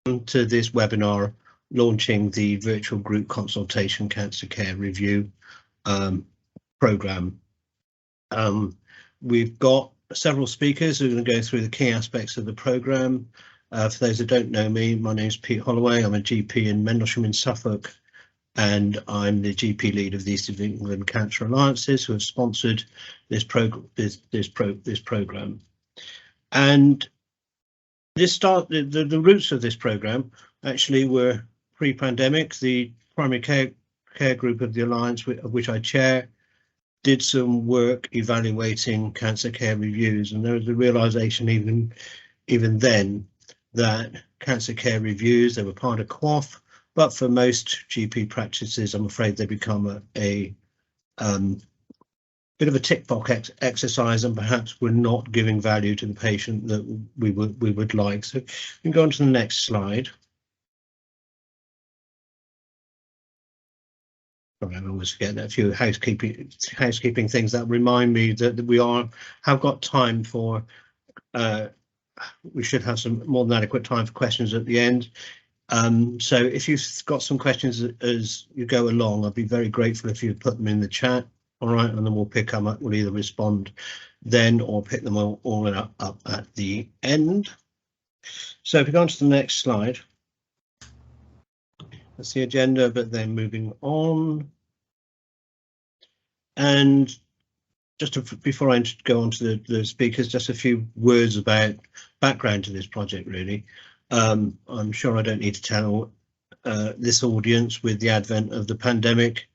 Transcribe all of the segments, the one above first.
to this webinar launching the virtual group consultation cancer care review program. We've got several speakers who are going to go through the key aspects of the program. For those that don't know me, my name is Pete Holloway. I'm a GP in Mendlesham in Suffolk, and I'm the GP lead of the East of England Cancer Alliances, who have sponsored this program. And the roots of this program actually were pre-pandemic. The primary care group of the Alliance, of which I chair, did some work evaluating cancer care reviews, and there was a realization even then that cancer care reviews, they were part of QOF, but for most GP practices, I'm afraid they become a bit of a tick box exercise, and perhaps we're not giving value to the patient that we would like. So we can go on to the next slide. I always forget a few housekeeping things that remind me that we have got time for. We should have some more than adequate time for questions at the end. So if you've got some questions as you go along, I'd be very grateful if you put them in the chat. All right, and then we'll pick them up. We'll either respond then or pick them all up at the end. So if we go on to the next slide, that's the agenda, but then moving on. And just before I go on to the speakers, just a few words about background to this project, really. I'm sure I don't need to tell this audience, with the advent of the pandemic,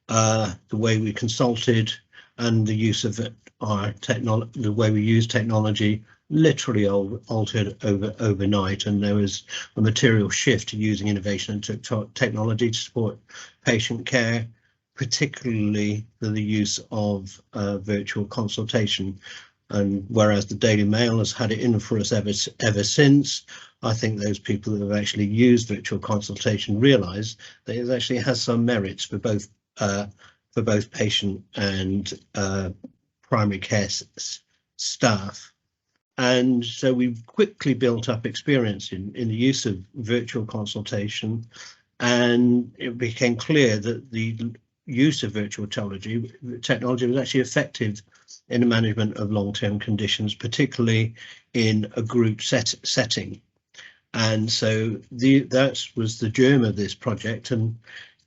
the way we consulted and the use of our technology, the way we use technology literally altered overnight, and there was a material shift to using innovation and technology to support patient care, particularly the use of virtual consultation. And whereas the Daily Mail has had it in for us ever since, I think those people that have actually used virtual consultation realise that it actually has some merits for both patient and primary care staff. And so we've quickly built up experience in the use of virtual consultation, and it became clear that the use of virtual technology was actually effective in the management of long-term conditions, particularly in a group setting. And so that was the germ of this project, and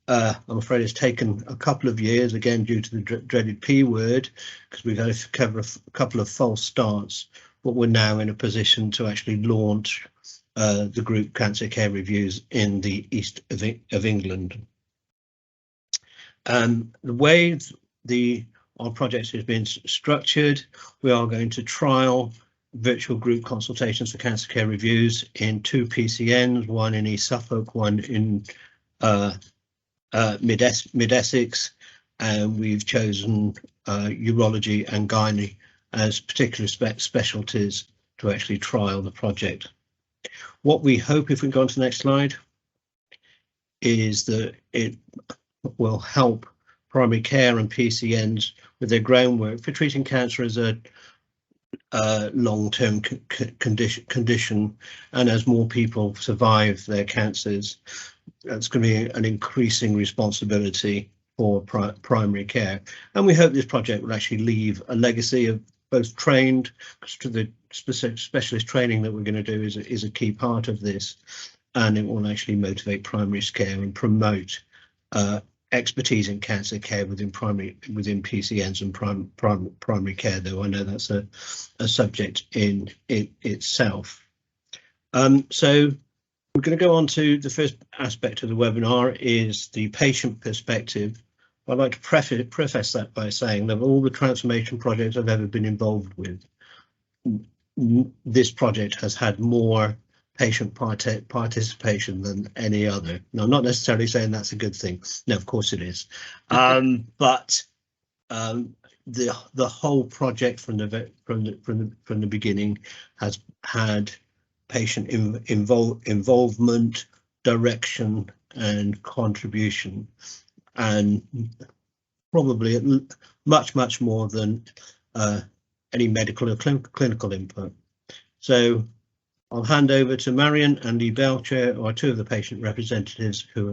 I'm afraid it's taken a couple of years, again due to the dreaded P word, because we've had to cover a couple of false starts, but we're now in a position to actually launch the group cancer care reviews in the East of England. The way our project has been structured, we are going to trial virtual group consultations for cancer care reviews in 2 PCNs, one in East Suffolk, one in Mid-Essex, and we've chosen urology and gynae as particular specialties to actually trial the project. What we hope, if we go on to the next slide, is that it will help primary care and PCNs with their groundwork for treating cancer as a long-term condition, and as more people survive their cancers, that's going to be an increasing responsibility for primary care. And we hope this project will actually leave a legacy of both trained, to the specific specialist training that we're going to do is a key part of this, and it will actually motivate primary care and promote expertise in cancer care within PCNs and primary care, though I know that's a subject in itself. So we're going to go on to the first aspect of the webinar, is the patient perspective. I'd like to preface that by saying that of all the transformation projects I've ever been involved with, this project has had more patient participation than any other. Now, I'm not necessarily saying that's a good thing. No, of course it is. But the whole project from the beginning has had patient involvement, direction, and contribution, and probably much more than any medical or clinical input. So I'll hand over to Marion and Lee Belcher, who are two of the patient representatives who